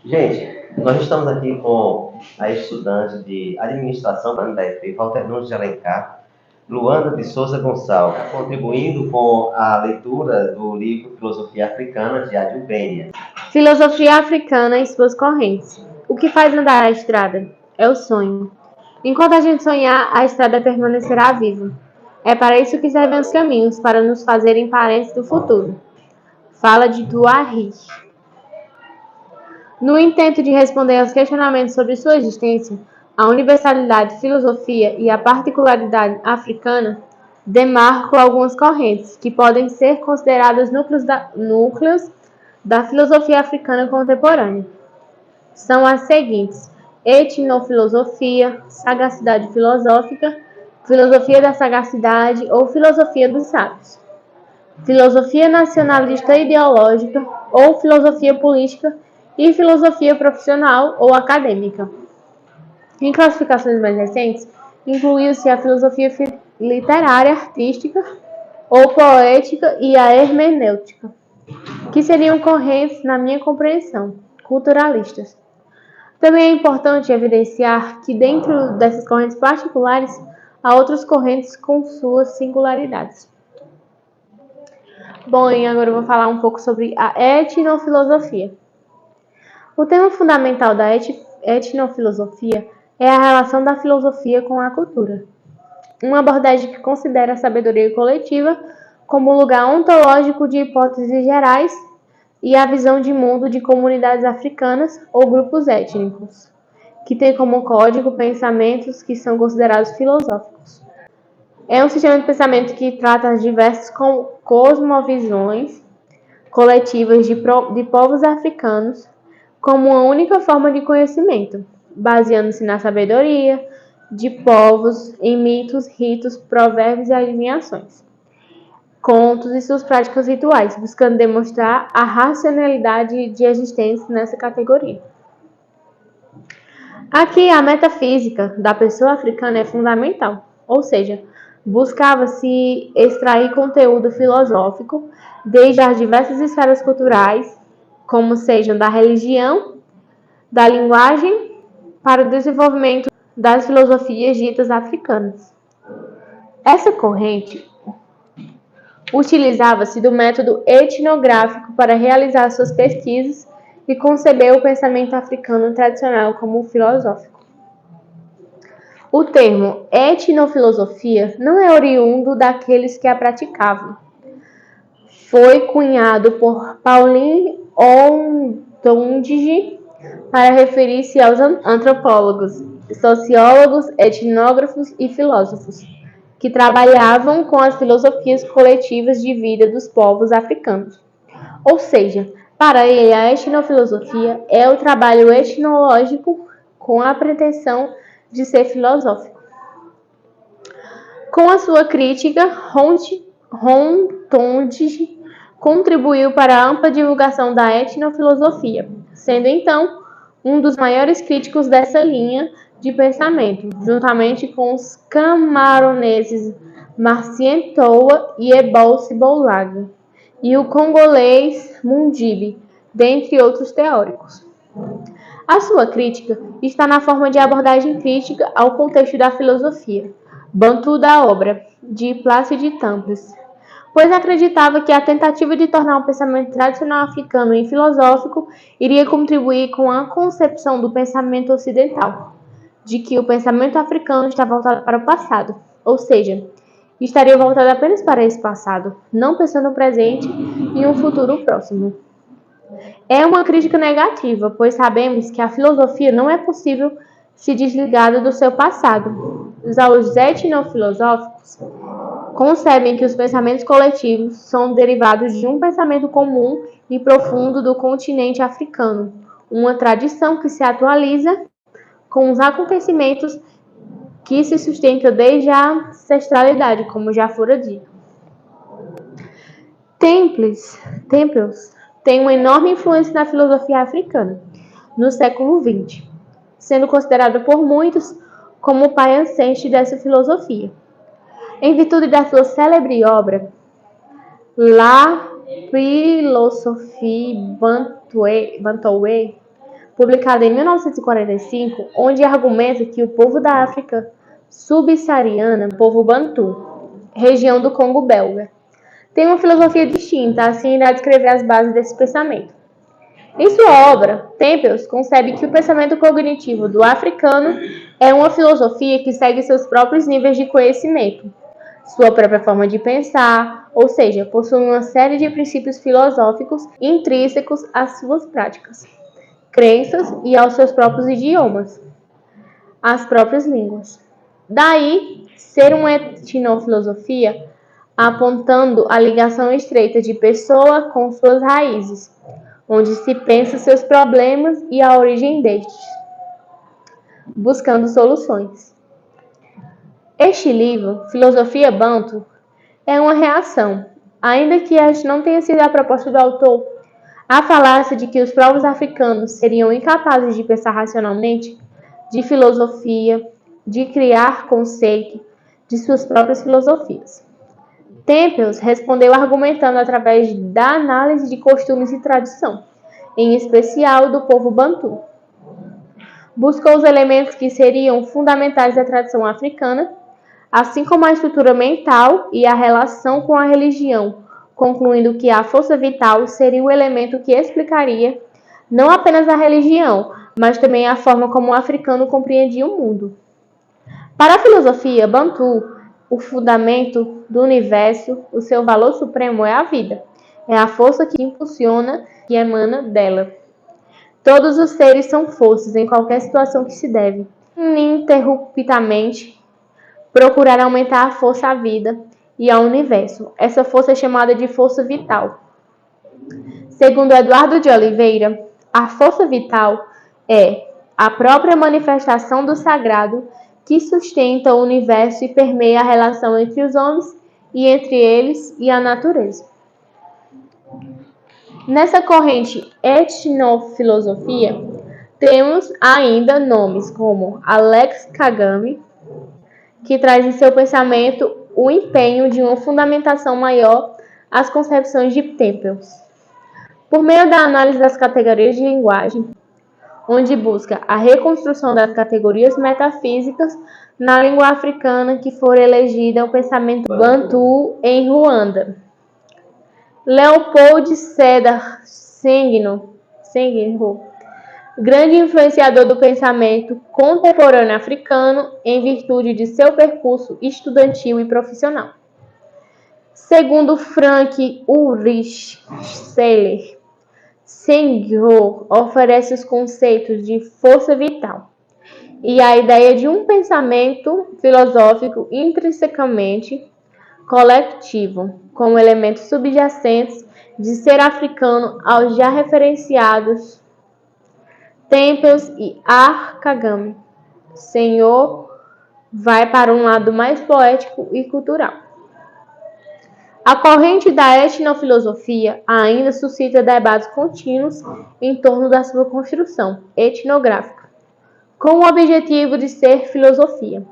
Gente, nós estamos aqui com a estudante de administração da UFP, Walter Nunes de Alencar, Luanda de Souza Gonçalves, contribuindo com a leitura do livro Filosofia Africana, de Adil Benia. Filosofia africana e suas correntes. O que faz andar a estrada? É o sonho. Enquanto a gente sonhar, a estrada permanecerá viva. É para isso que servem os caminhos, para nos fazerem parentes do futuro. Fala de Tuarri. No intento de responder aos questionamentos sobre sua existência, a universalidade, filosofia e a particularidade africana, demarco algumas correntes que podem ser consideradas núcleos da filosofia africana contemporânea. São as seguintes: etnofilosofia, sagacidade filosófica, filosofia da sagacidade ou filosofia dos sábios, filosofia nacionalista ideológica ou filosofia política e filosofia profissional ou acadêmica. Em classificações mais recentes, incluiu-se a filosofia literária, artística ou poética e a hermenêutica, que seriam correntes, na minha compreensão, culturalistas. Também é importante evidenciar que dentro dessas correntes particulares, há outras correntes com suas singularidades. Bom, e agora eu vou falar um pouco sobre a etnofilosofia. O tema fundamental da etnofilosofia é a relação da filosofia com a cultura. Uma abordagem que considera a sabedoria coletiva como lugar ontológico de hipóteses gerais e a visão de mundo de comunidades africanas ou grupos étnicos, que tem como código pensamentos que são considerados filosóficos. É um sistema de pensamento que trata as diversas cosmovisões coletivas de povos africanos como uma única forma de conhecimento, baseando-se na sabedoria de povos, em mitos, ritos, provérbios e adivinhações, contos e suas práticas rituais, buscando demonstrar a racionalidade de existência nessa categoria. Aqui, a metafísica da pessoa africana é fundamental, ou seja, buscava-se extrair conteúdo filosófico desde as diversas esferas culturais, como sejam da religião, da linguagem, para o desenvolvimento das filosofias ditas africanas. Essa corrente utilizava-se do método etnográfico para realizar suas pesquisas e concebeu o pensamento africano tradicional como filosófico. O termo etnofilosofia não é oriundo daqueles que a praticavam. Foi cunhado por Pauline Ondonge para referir-se aos antropólogos, sociólogos, etnógrafos e filósofos, que trabalhavam com as filosofias coletivas de vida dos povos africanos. Ou seja, para ele, a etnofilosofia é o trabalho etnológico com a pretensão de ser filosófico. Com a sua crítica, Hontonge contribuiu para a ampla divulgação da etnofilosofia, sendo então um dos maiores críticos dessa linha de pensamento, juntamente com os camaroneses Marcien Toa e Ebol Siboulaga, e o congolês Mundibi, dentre outros teóricos. A sua crítica está na forma de abordagem crítica ao contexto da filosofia, Bantu da obra, de Plácido Tamples, pois acreditava que a tentativa de tornar o pensamento tradicional africano e filosófico iria contribuir com a concepção do pensamento ocidental, de que o pensamento africano está voltado para o passado, ou seja, estaria voltado apenas para esse passado, não pensando no presente e um futuro próximo. É uma crítica negativa, pois sabemos que a filosofia não é possível se desligar do seu passado. Os etnofilosóficos concebem que os pensamentos coletivos são derivados de um pensamento comum e profundo do continente africano, uma tradição que se atualiza com os acontecimentos que se sustentam desde a ancestralidade, como já fora dito. Temples tem uma enorme influência na filosofia africana no século XX, sendo considerado por muitos como o pai ancestral dessa filosofia. Em virtude da sua célebre obra, La Philosophie Bantoue, publicada em 1945, onde argumenta que o povo da África subsaariana, povo Bantu, região do Congo belga, tem uma filosofia distinta, assim irá descrever as bases desse pensamento. Em sua obra, Tempels concebe que o pensamento cognitivo do africano é uma filosofia que segue seus próprios níveis de conhecimento, sua própria forma de pensar, ou seja, possui uma série de princípios filosóficos intrínsecos às suas práticas, crenças e aos seus próprios idiomas, às próprias línguas. Daí, ser uma etnofilosofia apontando a ligação estreita de pessoa com suas raízes, onde se pensa seus problemas e a origem destes, buscando soluções. Este livro, Filosofia Banto, é uma reação, ainda que esta não tenha sido a proposta do autor, à falácia de que os povos africanos seriam incapazes de pensar racionalmente, de filosofia, de criar conceito de suas próprias filosofias. Tempels respondeu argumentando através da análise de costumes e tradição, em especial do povo Bantu. Buscou os elementos que seriam fundamentais da tradição africana, assim como a estrutura mental e a relação com a religião, concluindo que a força vital seria o elemento que explicaria não apenas a religião, mas também a forma como o africano compreendia o mundo. Para a filosofia Bantu, o fundamento do universo, o seu valor supremo é a vida. É a força que impulsiona e emana dela. Todos os seres são forças em qualquer situação que se deve, ininterruptamente, procurar aumentar a força à vida e ao universo. Essa força é chamada de força vital. Segundo Eduardo de Oliveira, a força vital é a própria manifestação do sagrado que sustenta o universo e permeia a relação entre os homens e entre eles e a natureza. Nessa corrente etnofilosofia, temos ainda nomes como Alex Kagame, que traz em seu pensamento o empenho de uma fundamentação maior às concepções de Tempels, por meio da análise das categorias de linguagem, onde busca a reconstrução das categorias metafísicas na língua africana que for elegida o pensamento Bantu em Ruanda. Leopold Sédar Senghor, grande influenciador do pensamento contemporâneo africano em virtude de seu percurso estudantil e profissional. Segundo Frank Ulrich Seller, Senghor oferece os conceitos de força vital e a ideia de um pensamento filosófico intrinsecamente coletivo, como elementos subjacentes de ser africano aos já referenciados Tempels e Kagame. Senhor vai para um lado mais poético e cultural. A corrente da etnofilosofia ainda suscita debates contínuos em torno da sua construção etnográfica, com o objetivo de ser filosofia.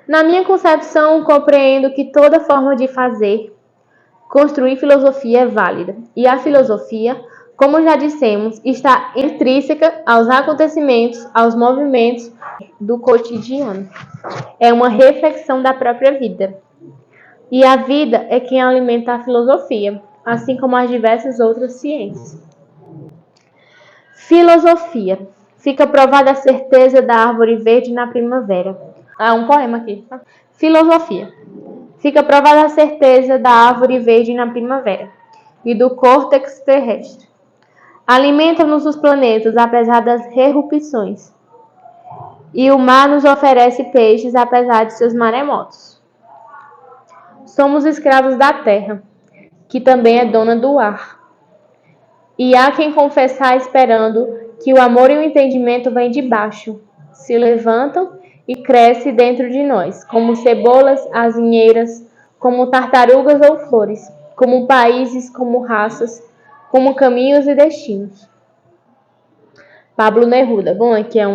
Na minha concepção, compreendo que toda forma de fazer, construir filosofia é válida, e a filosofia, como já dissemos, está intrínseca aos acontecimentos, aos movimentos do cotidiano. É uma reflexão da própria vida. E a vida é quem alimenta a filosofia, assim como as diversas outras ciências. Filosofia. Fica provada a certeza da árvore verde na primavera. Um poema aqui. Filosofia. Fica provada a certeza da árvore verde na primavera e do córtex terrestre. Alimenta-nos os planetas, apesar das erupções. E o mar nos oferece peixes, apesar de seus maremotos. Somos escravos da terra, que também é dona do ar. E há quem confessar esperando que o amor e o entendimento vêm de baixo, se levantam e crescem dentro de nós, como cebolas, azinheiras, como tartarugas ou flores, como países, como raças, como caminhos e destinos. Pablo Neruda. Bom, aqui é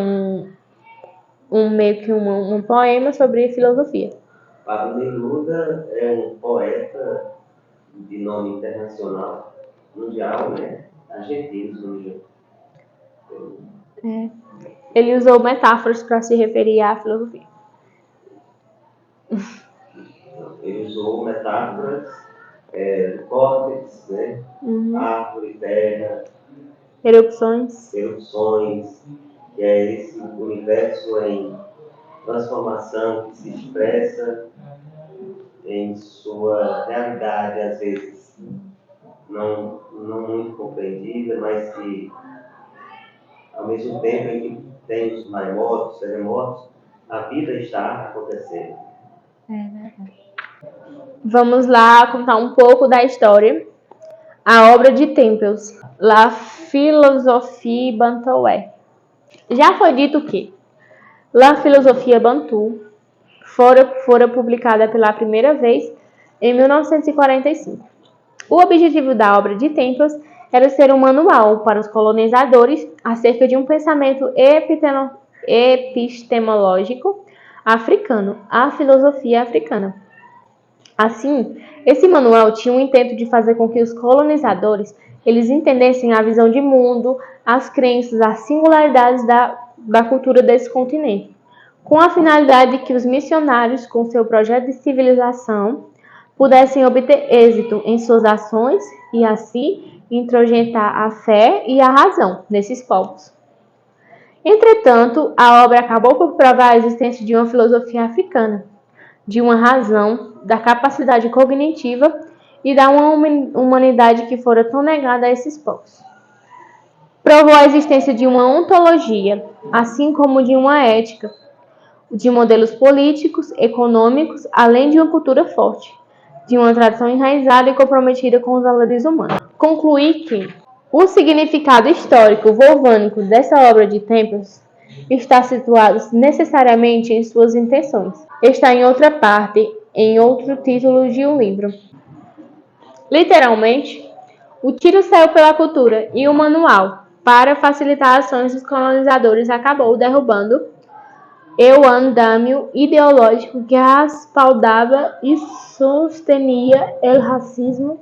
meio que um poema sobre filosofia. Pablo Neruda é um poeta de nome internacional, mundial, né? Argentino, se não me engano. Ele usou metáforas para se referir à filosofia. Ele usou metáforas do córtex, né? Árvore, terra, Erupções, que é esse universo em transformação que se expressa em sua realidade, às vezes não muito compreendida, mas que, ao mesmo tempo em que tem os maremotos, terremotos, a vida está acontecendo. Vamos lá contar um pouco da história. A obra de Tempels, La Philosophie Bantoé. Já foi dito que La Philosophie Bantu fora publicada pela primeira vez em 1945. O objetivo da obra de Tempels era ser um manual para os colonizadores acerca de um pensamento epistemológico africano, a filosofia africana. Assim, esse manual tinha o intento de fazer com que os colonizadores eles entendessem a visão de mundo, as crenças, as singularidades da cultura desse continente, com a finalidade de que os missionários, com seu projeto de civilização, pudessem obter êxito em suas ações e, assim, introjetar a fé e a razão nesses povos. Entretanto, a obra acabou por provar a existência de uma filosofia africana, de uma razão, da capacidade cognitiva e da uma humanidade que fora tão negada a esses povos. Provou a existência de uma ontologia, assim como de uma ética, de modelos políticos, econômicos, além de uma cultura forte, de uma tradição enraizada e comprometida com os valores humanos. Concluí que o significado histórico volvânico dessa obra de Tempels está situado necessariamente em suas intenções. Está em outra parte, em outro título de um livro. Literalmente, o tiro saiu pela cultura e o manual, para facilitar ações dos colonizadores, acabou derrubando o andamio ideológico que respaldava e sustenia o racismo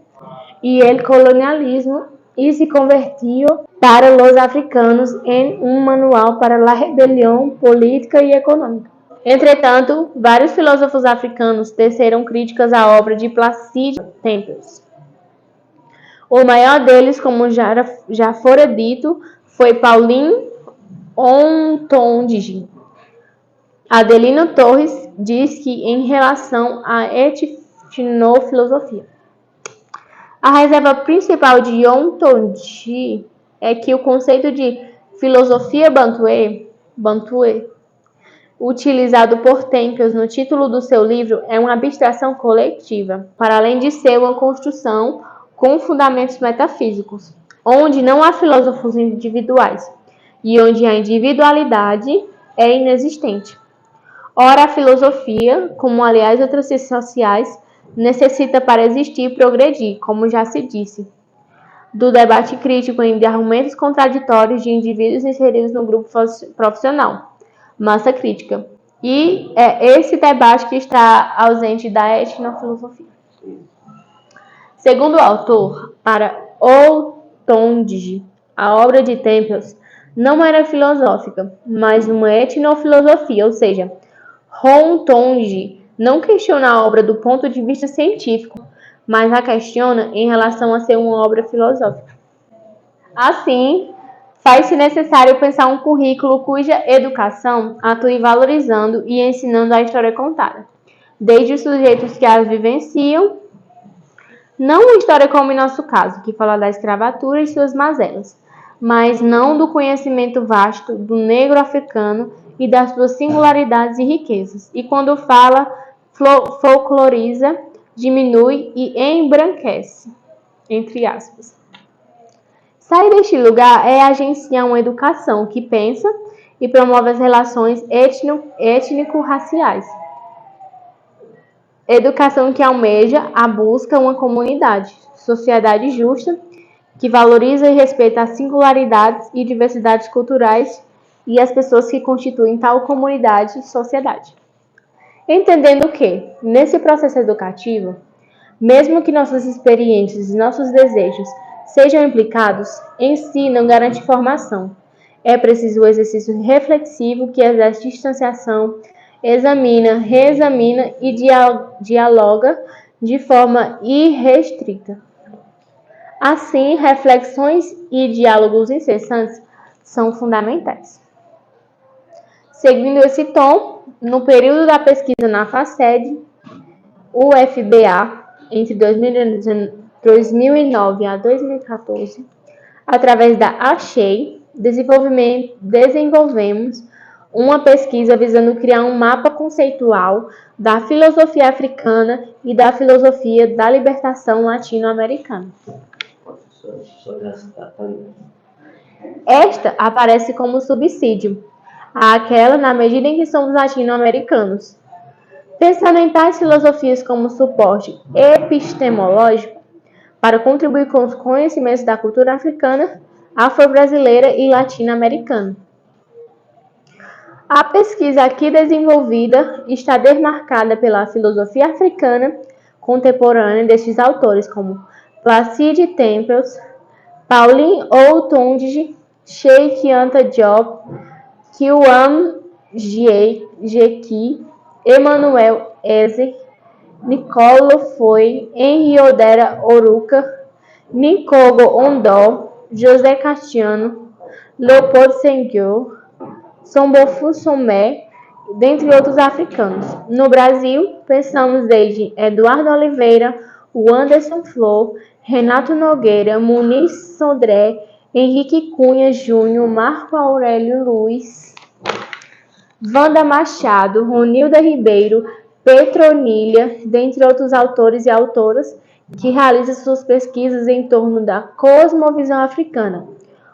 e o colonialismo e se convertiu para os africanos em um manual para a rebelião política e econômica. Entretanto, vários filósofos africanos teceram críticas à obra de Placide Tempels. O maior deles, como já fora dito, foi Pauline Ontondji. Adelino Torres diz que, em relação à etnofilosofia, a reserva principal de Ontondji é que o conceito de filosofia bantuê, utilizado por Tempels no título do seu livro, é uma abstração coletiva, para além de ser uma construção com fundamentos metafísicos, onde não há filósofos individuais e onde a individualidade é inexistente. Ora, a filosofia, como aliás outras ciências sociais, necessita para existir e progredir, como já se disse, do debate crítico de argumentos contraditórios de indivíduos inseridos no grupo profissional, massa crítica. E é esse debate que está ausente da etnofilosofia. Segundo o autor, para Ontondji, a obra de Tempels não era filosófica, mas uma etnofilosofia, ou seja, Ontondji não questiona a obra do ponto de vista científico, mas a questiona em relação a ser uma obra filosófica. Assim, faz-se necessário pensar um currículo cuja educação atue valorizando e ensinando a história contada, desde os sujeitos que as vivenciam, não uma história como em nosso caso, que fala da escravatura e suas mazelas, mas não do conhecimento vasto do negro africano e das suas singularidades e riquezas. E quando fala, folcloriza, diminui e embranquece, entre aspas. Sair deste lugar é agenciar uma educação que pensa e promove as relações étnico-raciais. Educação que almeja a busca uma comunidade, sociedade justa, que valoriza e respeita as singularidades e diversidades culturais e as pessoas que constituem tal comunidade e sociedade. Entendendo que, nesse processo educativo, mesmo que nossas experiências e nossos desejos sejam implicados, em si não garante formação. É preciso o exercício reflexivo que exerce distanciação, examina, reexamina e dialoga de forma irrestrita. Assim, reflexões e diálogos incessantes são fundamentais. Seguindo esse tom, no período da pesquisa na FACED, o FBA, entre 2009 a 2014, através da ACHEI, desenvolvemos uma pesquisa visando criar um mapa conceitual da filosofia africana e da filosofia da libertação latino-americana. Esta aparece como subsídio àquela na medida em que somos latino-americanos. Pensando em tais filosofias como suporte epistemológico para contribuir com os conhecimentos da cultura africana, afro-brasileira e latino-americana. A pesquisa aqui desenvolvida está demarcada pela filosofia africana contemporânea destes autores, como Placide Tempels, Pauline Oundtong, Cheikh Anta Diop, Kyuan Jeki, Emmanuel Eze, Nicolo Foi, Henri Odera Oruka, Nkogo Ondó, José Castiano, Leopold Senghor, Sombofu Somé, dentre outros africanos. No Brasil, pensamos desde Eduardo Oliveira, o Anderson Flor, Renato Nogueira, Muniz Sodré, Henrique Cunha Júnior, Marco Aurélio Luiz, Wanda Machado, Ronilda Ribeiro, Petronilha, dentre outros autores e autoras que realizam suas pesquisas em torno da cosmovisão africana,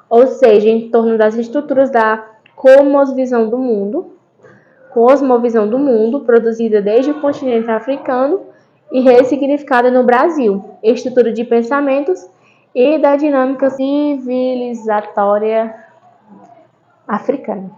ou seja, em torno das estruturas da cosmovisão do mundo, produzida desde o continente africano e ressignificada no Brasil, estrutura de pensamentos e da dinâmica civilizatória africana.